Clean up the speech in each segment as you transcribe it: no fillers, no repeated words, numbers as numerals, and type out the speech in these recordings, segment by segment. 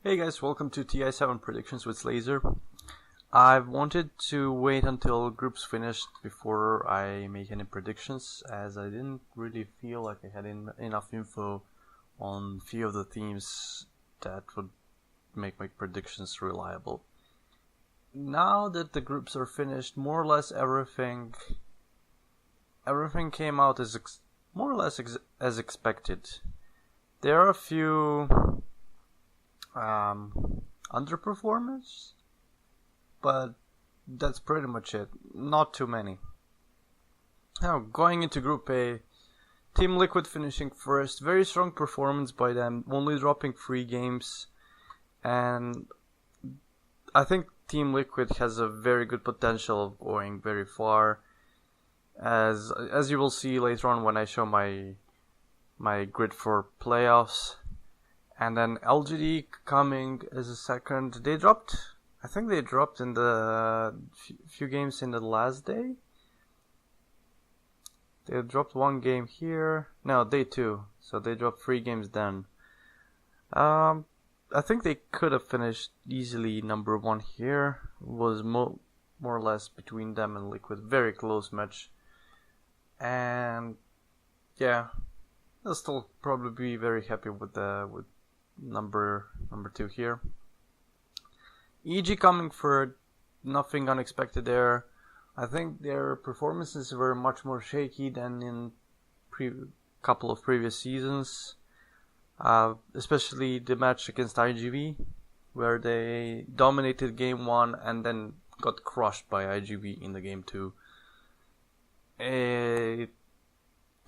Hey guys, welcome to TI7 Predictions with Laser. I've wanted to wait until groups finished before I make any predictions, as I didn't really feel like I had enough info on few of the teams that would make my predictions reliable. Now that the groups are finished, more or less everything came out as more or less as expected. There are a few underperformers, but that's pretty much it. Not too many. Now, going into Group A, Team Liquid finishing first. Very strong performance by them, only dropping 3 games. And I think Team Liquid has a very good potential of going very far. As you will see later on when I show my grid for playoffs. And then LGD coming as a second. I think they dropped in the few games in the last day. They dropped 1 game here. No, day 2. So they dropped 3 games then. I think they could have finished easily number 1 here. It was more or less between them and Liquid. Very close match. And yeah, I'll still probably be very happy with number 2 here. EG coming third, nothing unexpected there. I think their performances were much more shaky than in couple of previous seasons, especially the match against IGV, where they dominated game 1 and then got crushed by IGV in the game 2.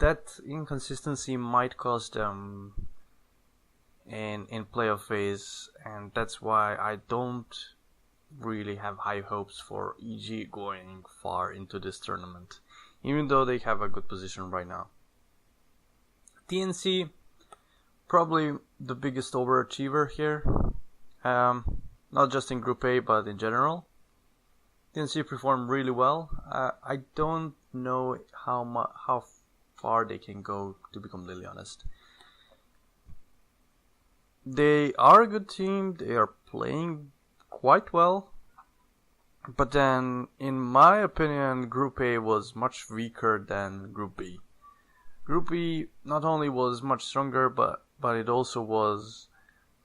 That inconsistency might cost them in playoff phase, and that's why I don't really have high hopes for EG going far into this tournament, even though they have a good position right now. TNC, probably the biggest overachiever here, not just in Group A but in general. TNC performed really well. I don't know how far they can go, to be completely honest. They are a good team, they are playing quite well, but then, in my opinion, Group A was much weaker than Group B. Group B not only was much stronger, but it also was,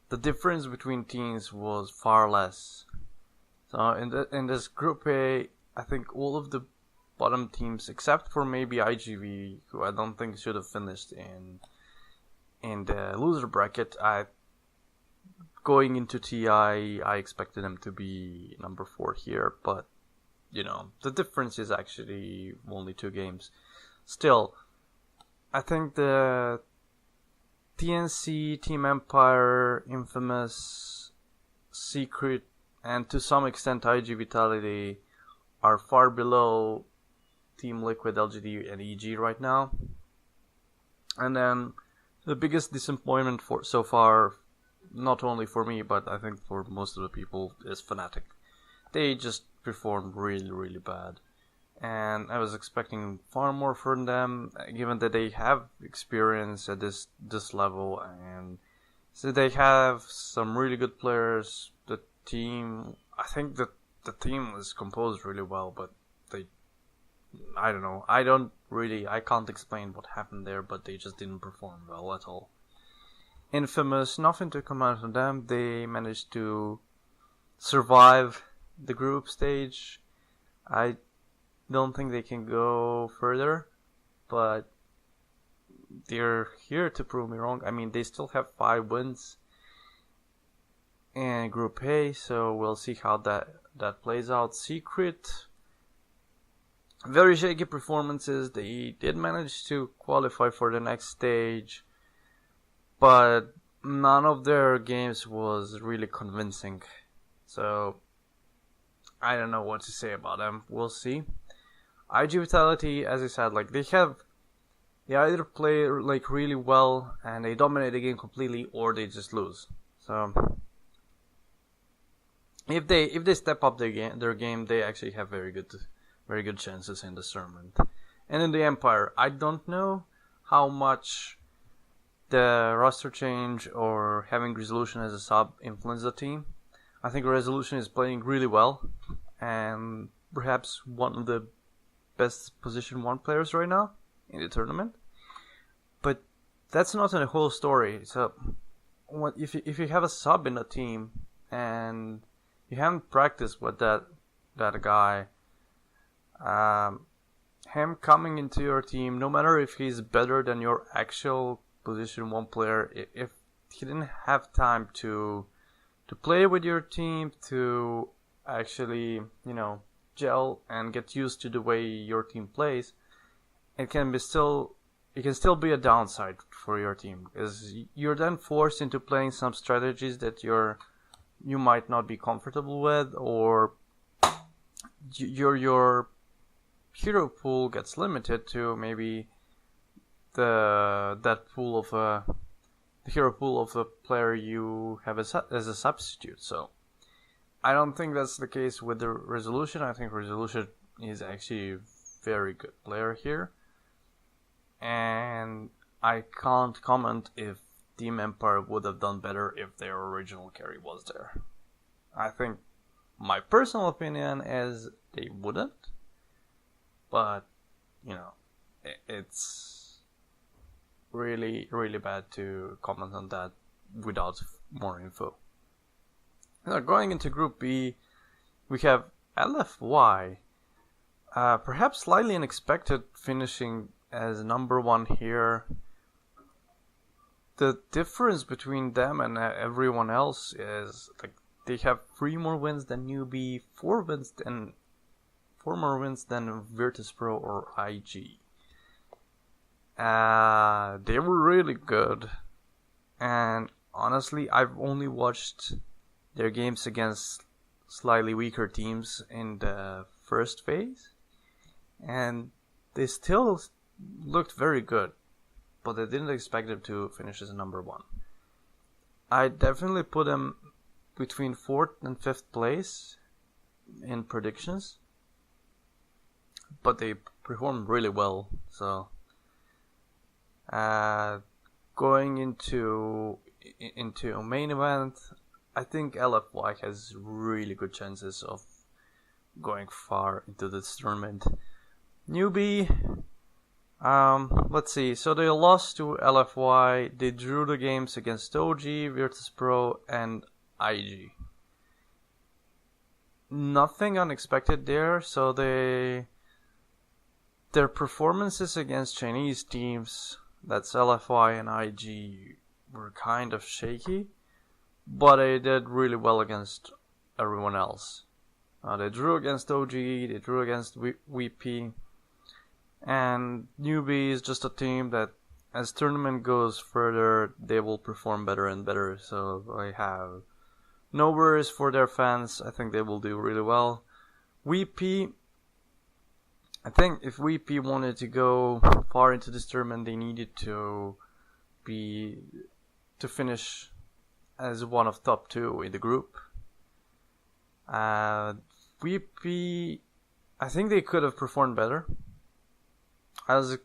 the difference between teams was far less. So in this Group A, I think all of the bottom teams, except for maybe IGV, who I don't think should have finished in the loser bracket, going into TI, I expected them to be number 4 here, but, the difference is actually only 2 games. Still, I think the TNC, Team Empire, Infamous, Secret, and to some extent IG Vitality are far below Team Liquid, LGD, and EG right now. And then, the biggest disappointment so far, not only for me, but I think for most of the people, is Fnatic. They just performed really, really bad. And I was expecting far more from them, given that they have experience at this level. And so they have some really good players. The team, I think that the team is composed really well, but I don't know. I can't explain what happened there, but they just didn't perform well at all. Infamous, nothing to comment on them. They managed to survive the group stage. I don't think they can go further, but they're here to prove me wrong. I mean, they still have 5 wins in Group A, so we'll see how that plays out. Secret, very shaky performances. They did manage to qualify for the next stage, but none of their games was really convincing. So, I don't know what to say about them. We'll see. IG Vitality, as I said, they either play really well and they dominate the game completely, or they just lose. So, if they step up their game, they actually have very good chances in this tournament. And in the Empire, I don't know how much the roster change or having Resolution as a sub influence the team. I think Resolution is playing really well and perhaps one of the best position 1 players right now in the tournament. But that's not the whole story. So if you have a sub in a team and you haven't practiced with that guy, him coming into your team, no matter if he's better than your actual position 1 player, if he didn't have time to play with your team, to actually, gel and get used to the way your team plays, it can still be a downside for your team, because you're then forced into playing some strategies that you might not be comfortable with, or your hero pool gets limited to maybe the hero pool of a player you have as a substitute. So I don't think that's the case with the Resolution. I think Resolution is actually a very good player here, and I can't comment if Team Empire would have done better if their original carry was there. I think my personal opinion is they wouldn't, but it's really, really bad to comment on that without more info. Now, going into Group B, we have LFY, perhaps slightly unexpected, finishing as number 1 here. The difference between them and everyone else is they have 3 more wins than Newbie, 4 more wins than Virtus.pro or IG. They were really good, and honestly, I've only watched their games against slightly weaker teams in the first phase, and they still looked very good, but I didn't expect them to finish as number 1. I definitely put them between 4th and 5th place in predictions, but they performed really well. So going into a main event, I think LFY has really good chances of going far into this tournament. Newbie, let's see. So they lost to LFY. They drew the games against OG, Virtus.pro, and IG. Nothing unexpected there. So their performances against Chinese teams, that's LFY and IG, were kind of shaky, but they did really well against everyone else. They drew against OG, they drew against VP, and Newbie is just a team that, as tournament goes further, they will perform better and better. So I have no worries for their fans. I think they will do really well. VP, I think if VP wanted to go far into this tournament, they needed to finish as one of top 2 in the group. VP, I think they could have performed better. As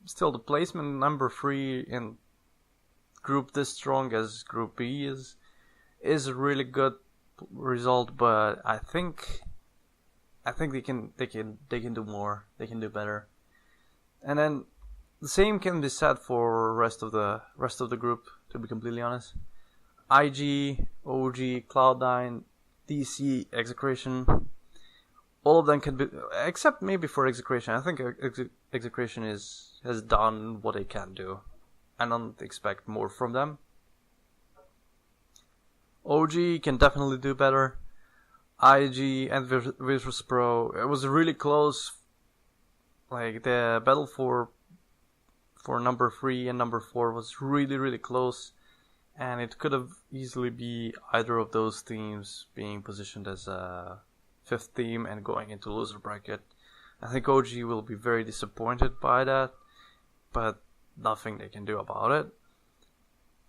still the placement number 3 in group this strong as Group B is a really good result, but I think they can do more. They can do better. And then the same can be said for rest of the group, to be completely honest. IG, OG, Cloud9, DC, Execration, all of them can be, except maybe for Execration. I think Execration has done what they can do. I don't expect more from them. OG can definitely do better. IG and Virtus.pro, it was really close. Like the battle for number 3 and number 4 was really, really close, and it could have easily be either of those teams being positioned as a 5th team and going into loser bracket. I think OG will be very disappointed by that, but nothing they can do about it.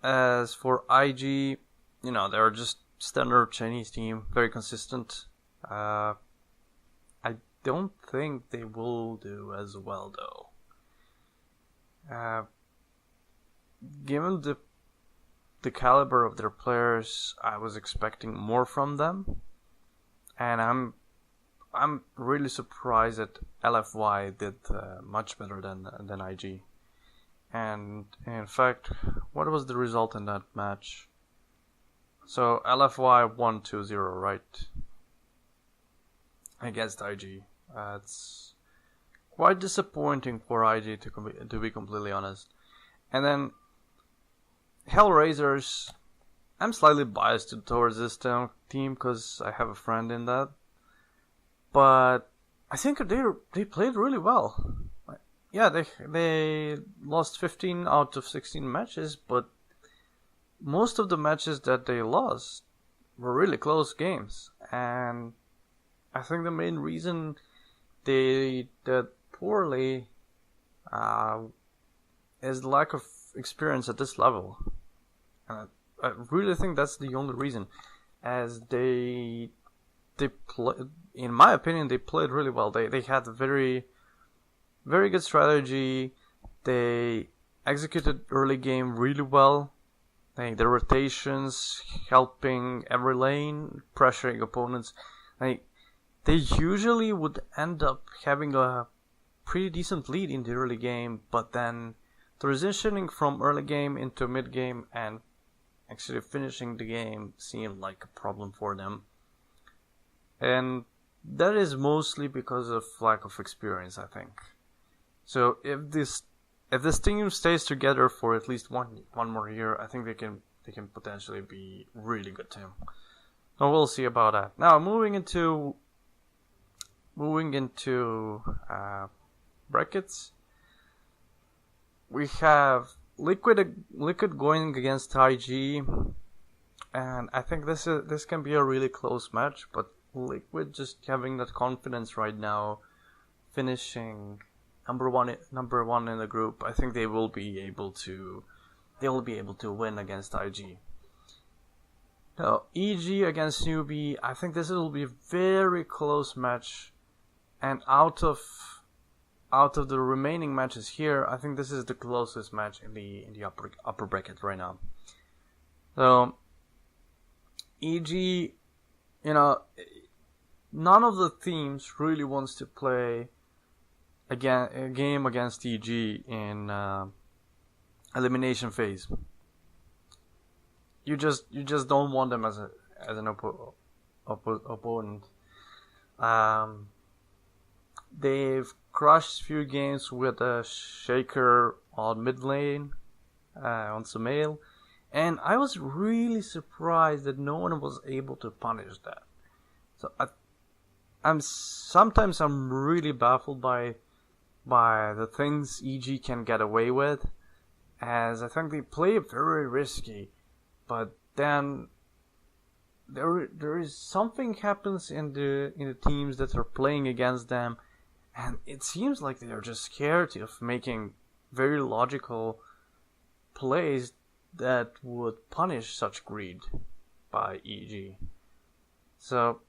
As for IG, they're just standard Chinese team, very consistent. I don't think they will do as well though. given the caliber of their players, I was expecting more from them, and I'm really surprised that LFY did much better than IG. And in fact, what was the result in that match? So LFY won 2-0, right? Against IG. It's quite disappointing for IG to be completely honest. And then Hellraisers, I'm slightly biased towards this team because I have a friend in that. But I think they played really well. Yeah, they lost 15 out of 16 matches, but most of the matches that they lost were really close games. And I think the main reason they did poorly is the lack of experience at this level. And I really think that's the only reason, as they play, in my opinion, they played really well. They had a very good strategy. They executed early game really well. The rotations, helping every lane, pressuring opponents. They usually would end up having a pretty decent lead in the early game, but then transitioning from early game into mid game and actually finishing the game seemed like a problem for them. And that is mostly because of lack of experience, I think. So if this team stays together for at least one more year, I think they can potentially be really good team. So we'll see about that. Now moving into brackets, we have Liquid going against IG, and I think this can be a really close match. But Liquid just having that confidence right now, finishing number one in the group, I think they will be able to win against IG. Now, EG against Newbie, I think this will be a very close match, and out of the remaining matches here, I think this is the closest match in the upper bracket right now. So EG, none of the teams really wants to play a game against EG in elimination phase. You just don't want them as an opponent. They've crushed few games with a Shaker on mid lane, on Sumail, and I was really surprised that no one was able to punish that. So I'm really baffled by the things EG can get away with, as I think they play very risky, but then there is something happens in the teams that are playing against them, and it seems like they are just scared of making very logical plays that would punish such greed by EG. So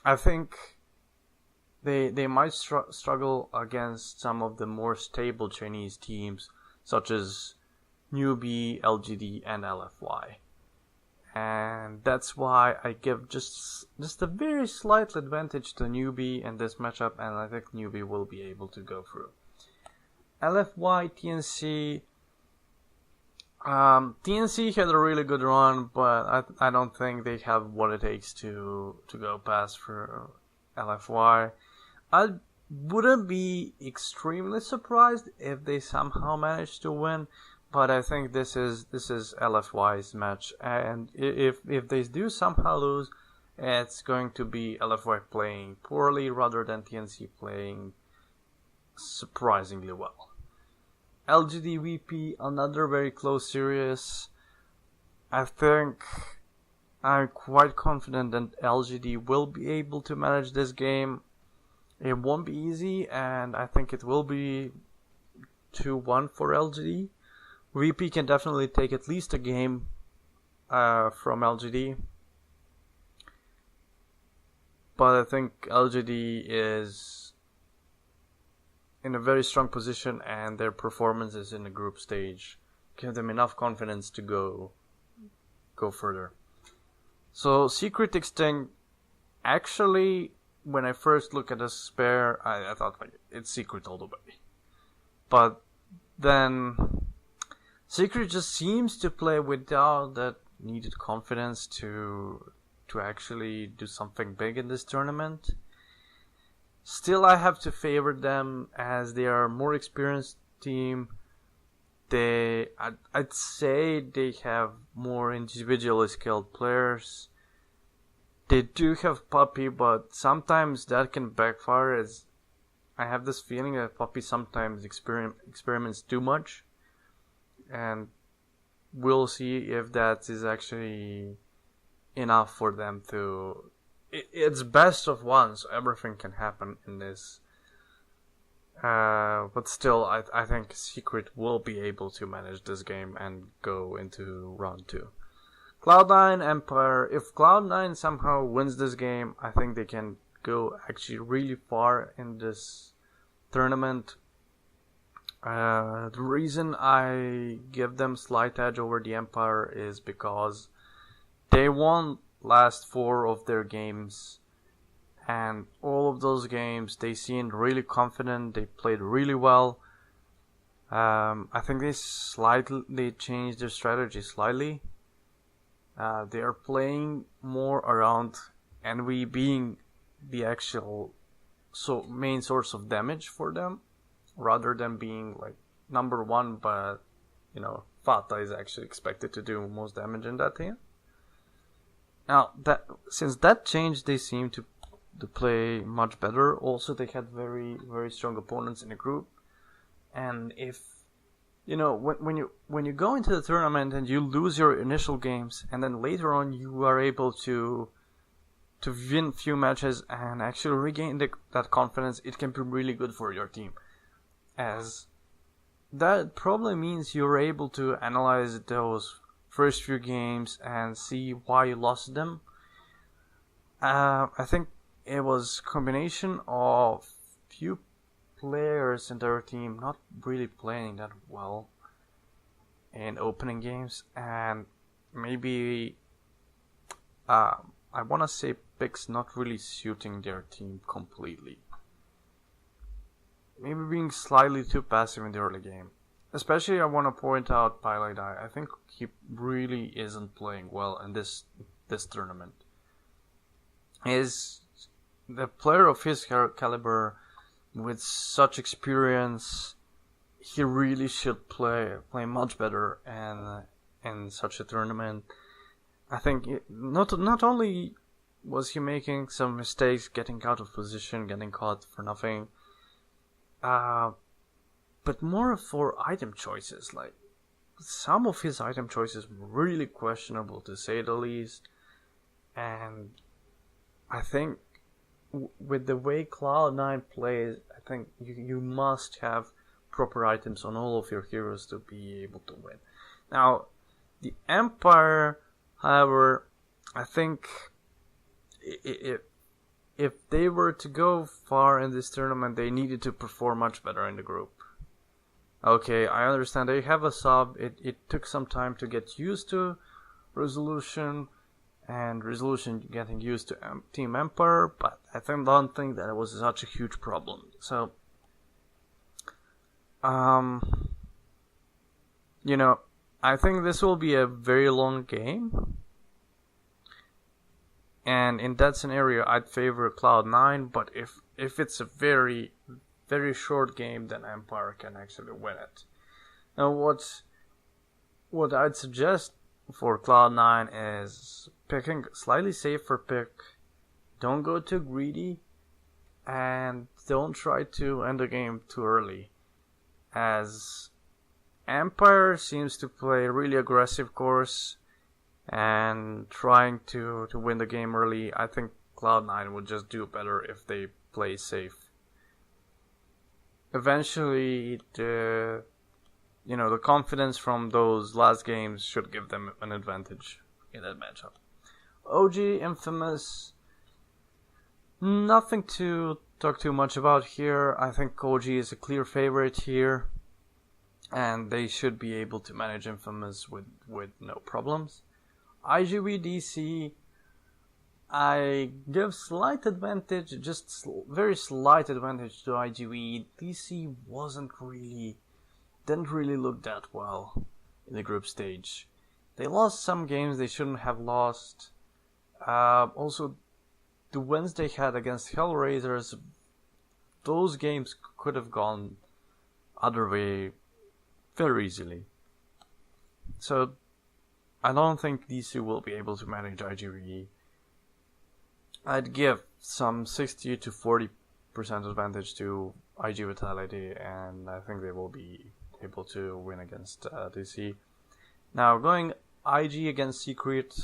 I think they might struggle against some of the more stable Chinese teams, such as Newbie, LGD, and LFY. And that's why I give just a very slight advantage to Newbie in this matchup, and I think Newbie will be able to go through. LFY, TNC. TNC had a really good run, but I don't think they have what it takes to go past for LFY. I wouldn't be extremely surprised if they somehow manage to win, but I think this is LFY's match, and if they do somehow lose, it's going to be LFY playing poorly rather than TNC playing surprisingly well. LGD VP, another very close series. I think I'm quite confident that LGD will be able to manage this game. It won't be easy, and I think it will be 2-1 for LGD. VP can definitely take at least a game from LGD. But I think LGD is in a very strong position, and their performances in the group stage give them enough confidence to go further. So Secret Extinct, actually, when I first look at the spare, I thought like it's Secret all the way. But then Secret just seems to play without that needed confidence to actually do something big in this tournament. Still, I have to favor them as they are a more experienced team. I'd say they have more individually skilled players. They do have Puppy, but sometimes that can backfire, as I have this feeling that Puppy sometimes experiments too much. And we'll see if that is actually enough for them to... It's best of one, so everything can happen in this. But still, I think Secret will be able to manage this game and go into round 2. Cloud9, Empire. If Cloud9 somehow wins this game, I think they can go actually really far in this tournament. The reason I give them slight edge over the Empire is because they won last 4 of their games, and all of those games they seemed really confident. They played really well. I think they changed their strategy slightly. They are playing more around Envy being the actual main source of damage for them, rather than being like number 1, but Fata is actually expected to do most damage in that team. Now, since that changed, they seem to play much better. Also, they had very, very strong opponents in the group. And if, when you go into the tournament and you lose your initial games, and then later on you are able to win few matches and actually regain that confidence, it can be really good for your team. As that probably means you're able to analyze those first few games and see why you lost them. I think it was a combination of few players in their team not really playing that well in opening games, and maybe I want to say picks not really suiting their team completely. Maybe being slightly too passive in the early game. Especially I want to point out Pilot Eye. I think he really isn't playing well in this tournament. Is the player of his caliber with such experience, he really should play much better in such a tournament. I think not only was he making some mistakes, getting out of position, getting caught for nothing, but more for item choices. Like, some of his item choices were really questionable, to say the least. And I think with the way Cloud9 plays, I think you must have proper items on all of your heroes to be able to win. Now, the Empire, however, I think if they were to go far in this tournament, they needed to perform much better in the group. Okay, I understand they have a sub. It took some time to get used to Resolution, and Resolution getting used to Team Empire, but I don't think that it was such a huge problem. So, I think this will be a very long game. And in that scenario, I'd favor Cloud9, but if it's a very, very short game, then Empire can actually win it. Now, what I'd suggest for Cloud9 is picking a slightly safer pick. Don't go too greedy, and don't try to end the game too early, as Empire seems to play a really aggressive course and trying to win the game early. I think Cloud9 would just do better if they play safe. Eventually, the confidence from those last games should give them an advantage in that matchup. OG, Infamous, nothing to talk too much about here. I think OG is a clear favorite here. and they should be able to manage Infamous with no problems. IGV DC, I give slight advantage, just very slight advantage to IGV. DC didn't really look that well in the group stage. They lost some games they shouldn't have lost. Also, the wins they had against Hellraisers, those games could have gone other way very easily. So, I don't think DC will be able to manage IGV. I'd give some 60 to 40% advantage to IG Vitality, and I think they will be able to win against DC. Now, going IG against Secret,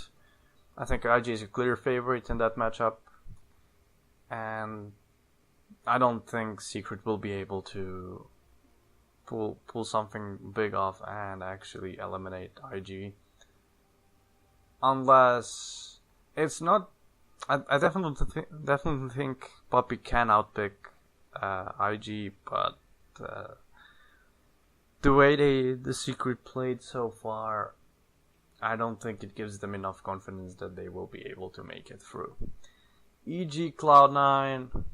I think IG is a clear favorite in that matchup, and I don't think Secret will be able to pull something big off and actually eliminate IG. Unless it's not, I definitely think Poppy can outpick IG, but the way the Secret played so far, I don't think it gives them enough confidence that they will be able to make it through. EG Cloud9,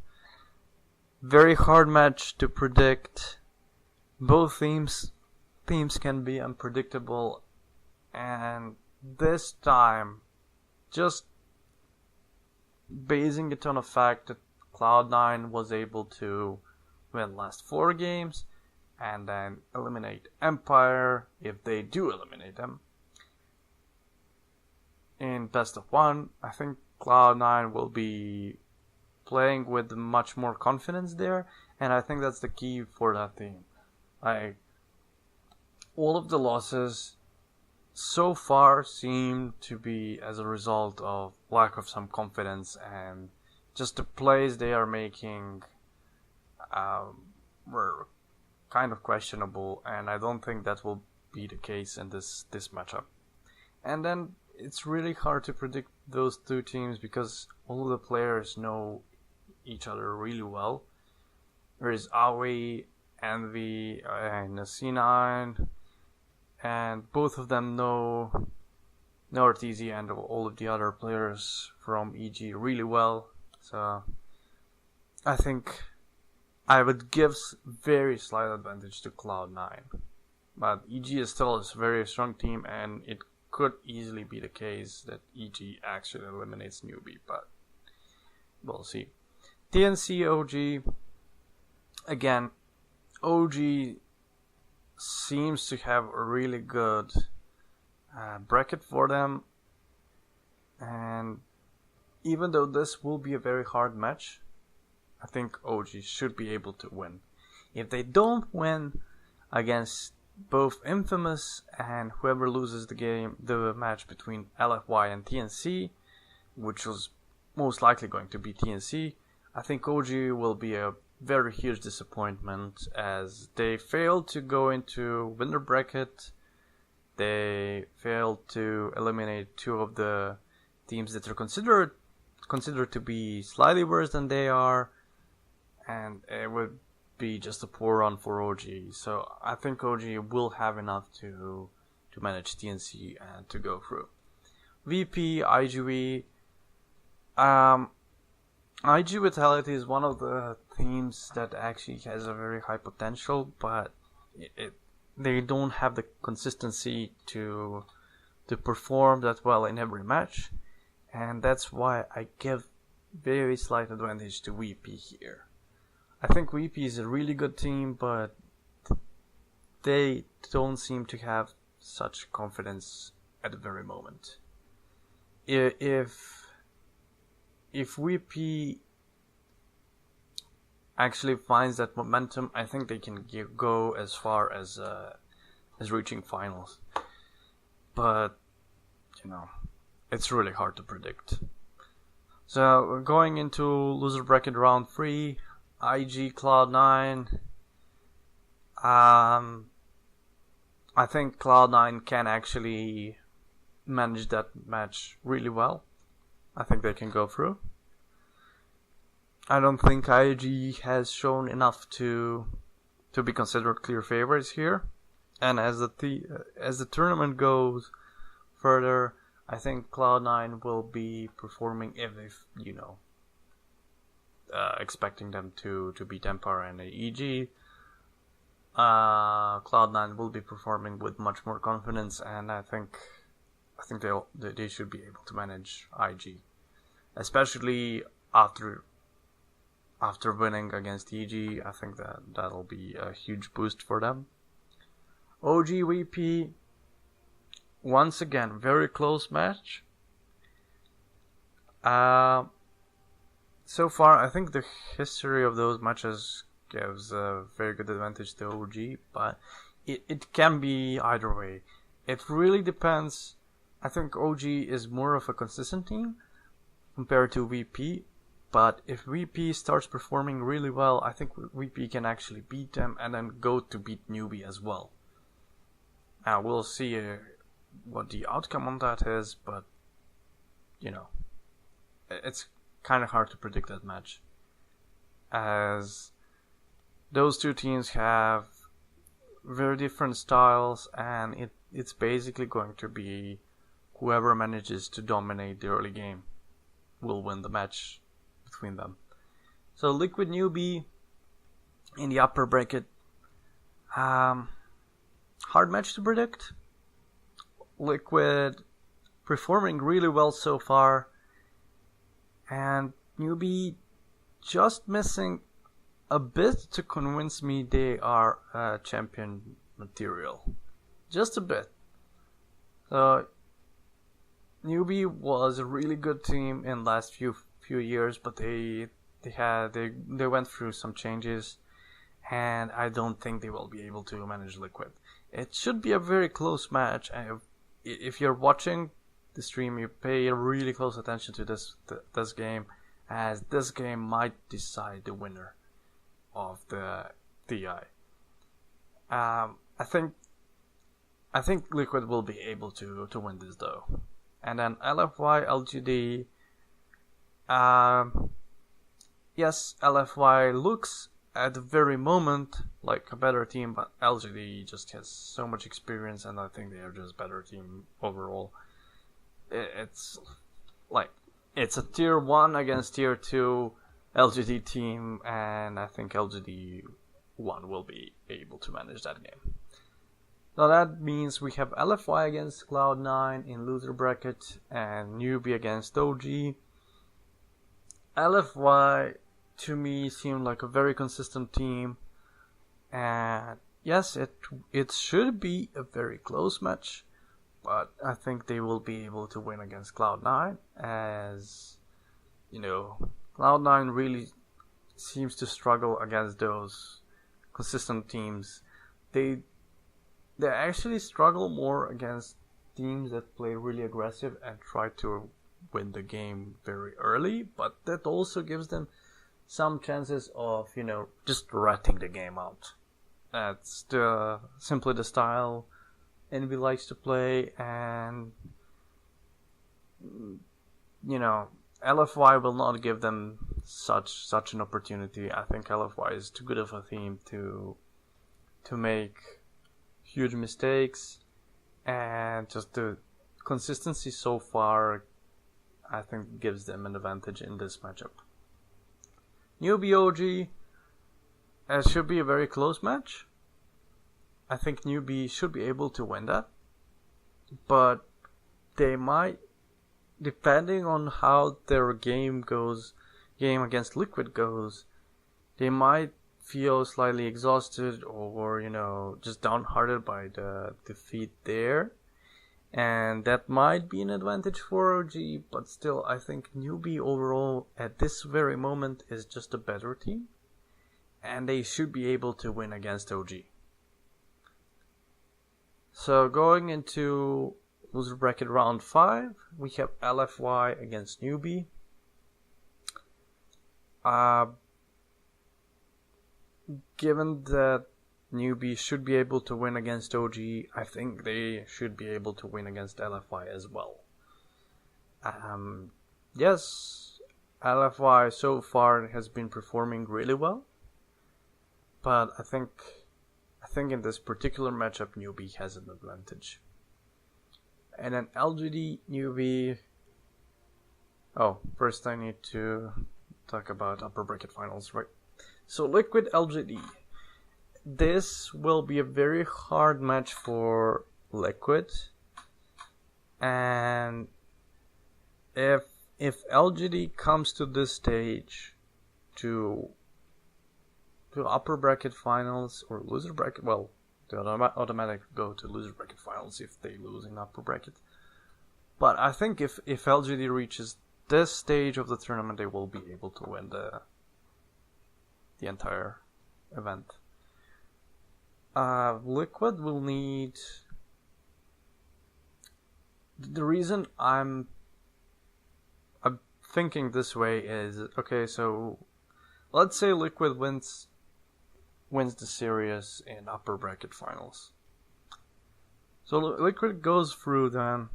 very hard match to predict. Both teams can be unpredictable, and this time, just basing it on the fact that Cloud9 was able to win last 4 games and then eliminate Empire if they do eliminate them in best of 1, I think Cloud9 will be playing with much more confidence there, and I think that's the key for that team. All of the losses so far seem to be as a result of lack of some confidence, and just the plays they are making were kind of questionable, and I don't think that will be the case in this matchup. And then it's really hard to predict those two teams because all of the players know each other really well. There is Aoi, Envy, and C9, and both of them know Arteezy and all of the other players from EG really well. So I think I would give very slight advantage to Cloud9. But EG is still a very strong team, and it could easily be the case that EG actually eliminates Newbie, but we'll see. TNC OG, again, OG seems to have a really good bracket for them, and even though this will be a very hard match, I think OG should be able to win. If they don't win against both Infamous and whoever loses the match between LFY and TNC, which was most likely going to be TNC, I think OG will be a very huge disappointment as they failed to go into winner bracket. They failed to eliminate 2 of the teams that are considered to be slightly worse than they are, and it would be just a poor run for OG. So I think OG will have enough to manage TNC and to go through. VP, IGV, IG Vitality is one of the teams that actually has a very high potential, but they don't have the consistency to perform that well in every match, and that's why I give very slight advantage to VP here. I think VP is a really good team, but they don't seem to have such confidence at the very moment. If VP actually finds that momentum, I think they can go as far as reaching finals. But it's really hard to predict. So going into loser bracket round 3, IG Cloud9. I think Cloud9 can actually manage that match really well. I think they can go through. I don't think IG has shown enough to be considered clear favorites here. And as the tournament goes further, I think Cloud9 will be performing if expecting them to beat Empire and EG. Cloud9 will be performing with much more confidence, and I think they should be able to manage IG, especially after winning against EG. I think that'll be a huge boost for them. OG VP, once again, very close match. So far, I think the history of those matches gives a very good advantage to OG, but it can be either way. It really depends. I think OG is more of a consistent team compared to VP, but if VP starts performing really well, I think VP can actually beat them and then go to beat Newbie as well. We'll see what the outcome on that is, but it's kind of hard to predict that match, as those two teams have very different styles, and it's basically going to be whoever manages to dominate the early game will win the match between them. So Liquid Newbie in the upper bracket. Hard match to predict. Liquid performing really well so far, and Newbie just missing a bit to convince me they are champion material. Just a bit. So Newbie was a really good team in the last few years, but they went through some changes, and I don't think they will be able to manage Liquid. It should be a very close match, and if you're watching the stream, you pay really close attention to this game, as this game might decide the winner of the DI. I think Liquid will be able to win this though. And then LFY LGD. Yes, LFY looks at the very moment like a better team, but LGD just has so much experience, and I think they are just a better team overall. It's a tier 1 against tier 2 LGD team, and I think LGD 1 will be able to manage that game. So that means we have LFY against Cloud9 in loser bracket, and Newbie against OG. LFY to me seemed like a very consistent team, and yes, it should be a very close match, but I think they will be able to win against Cloud9, as Cloud9 really seems to struggle against those consistent teams. They actually struggle more against teams that play really aggressive and try to win the game very early, but that also gives them some chances of, just ratting the game out. That's simply the style Envy likes to play, and LFY will not give them such an opportunity. I think LFY is too good of a team to make huge mistakes, and just the consistency so far, I think, gives them an advantage in this matchup. Newbie OG, it should be a very close match. I think Newbie should be able to win that, but they might, depending on how their game against Liquid goes, they might feel slightly exhausted or just downhearted by the defeat there, and that might be an advantage for OG. But still, I think Newbie overall at this very moment is just a better team, and they should be able to win against OG. So going into loser bracket round 5, we have LFY against Newbie. Given that Newbie should be able to win against OG, I think they should be able to win against LFY as well. Yes, LFY so far has been performing really well, but I think think in this particular matchup, Newbie has an advantage. And then LGD, Newbie. Oh, first I need to talk about upper bracket finals, right? So Liquid LGD. This will be a very hard match for Liquid. And if LGD comes to this stage to upper bracket finals or loser bracket, well, they automatically go to loser bracket finals if they lose in upper bracket. But I think if LGD reaches this stage of the tournament, they will be able to win the entire event. Liquid will need. The reason I'm thinking this way is, okay, so let's say Liquid wins the series in upper bracket finals. So Liquid goes through then,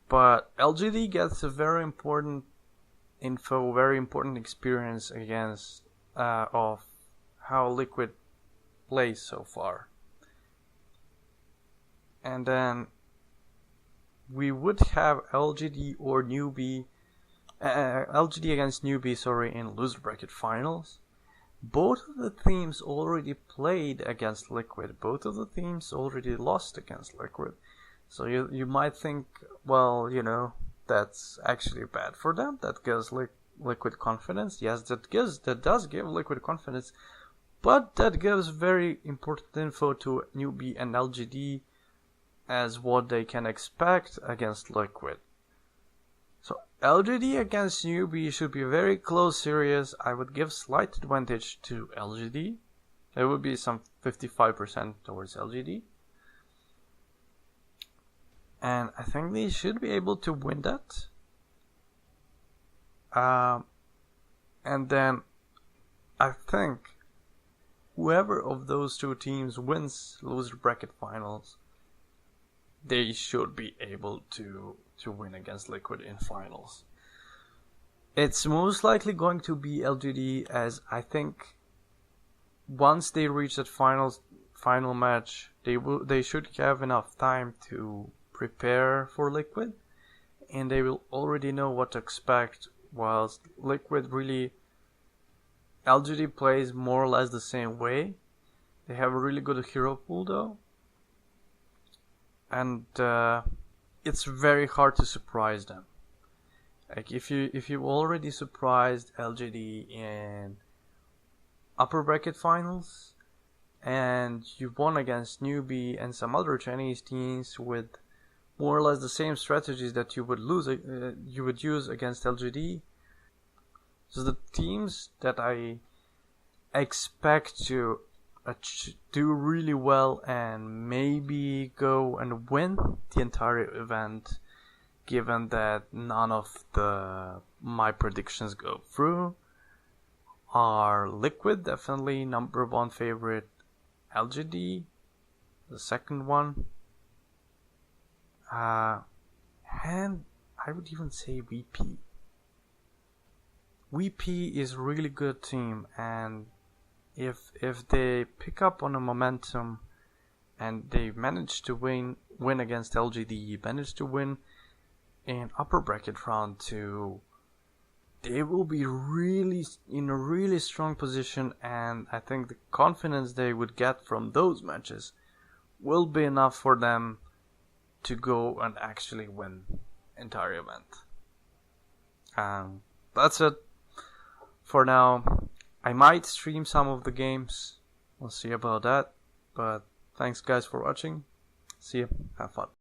but LGD gets a very important info, very important experience against of how Liquid plays so far. And then we would have LGD or Newbie, LGD against Newbie, in loser bracket finals. Both of the teams already played against Liquid. Both of the teams already lost against Liquid. So you might think, well, that's actually bad for them. That gives Liquid confidence. Yes, that does give Liquid confidence, but that gives very important info to Newbie and LGD as what they can expect against Liquid. So LGD against Newbie should be a very close series. I would give slight advantage to LGD. It would be some 55% towards LGD. And I think they should be able to win that. And then I think whoever of those two teams wins loser bracket finals, they should be able to win against Liquid in finals. It's most likely going to be LGD, as I think once they reach that final match, they should have enough time to prepare for Liquid, and they will already know what to expect, whilst Liquid LGD plays more or less the same way. They have a really good hero pool though, and it's very hard to surprise them. Like if you already surprised LGD in upper bracket finals, and you won against Newbie and some other Chinese teams with more or less the same strategies that you would use against LGD. So the teams that I expect to do really well and maybe go and win the entire event, given that none of my predictions go through, are Liquid, definitely number one favorite, LGD, the second one, and I would even say VP. VP is a really good team, and if they pick up on a momentum and they manage to win against LGD, manage to win in upper bracket round 2, they will be really in a really strong position, and I think the confidence they would get from those matches will be enough for them to go and actually win entire event. That's it for now. I might stream some of the games. We'll see about that. But thanks guys for watching. See you. Have fun.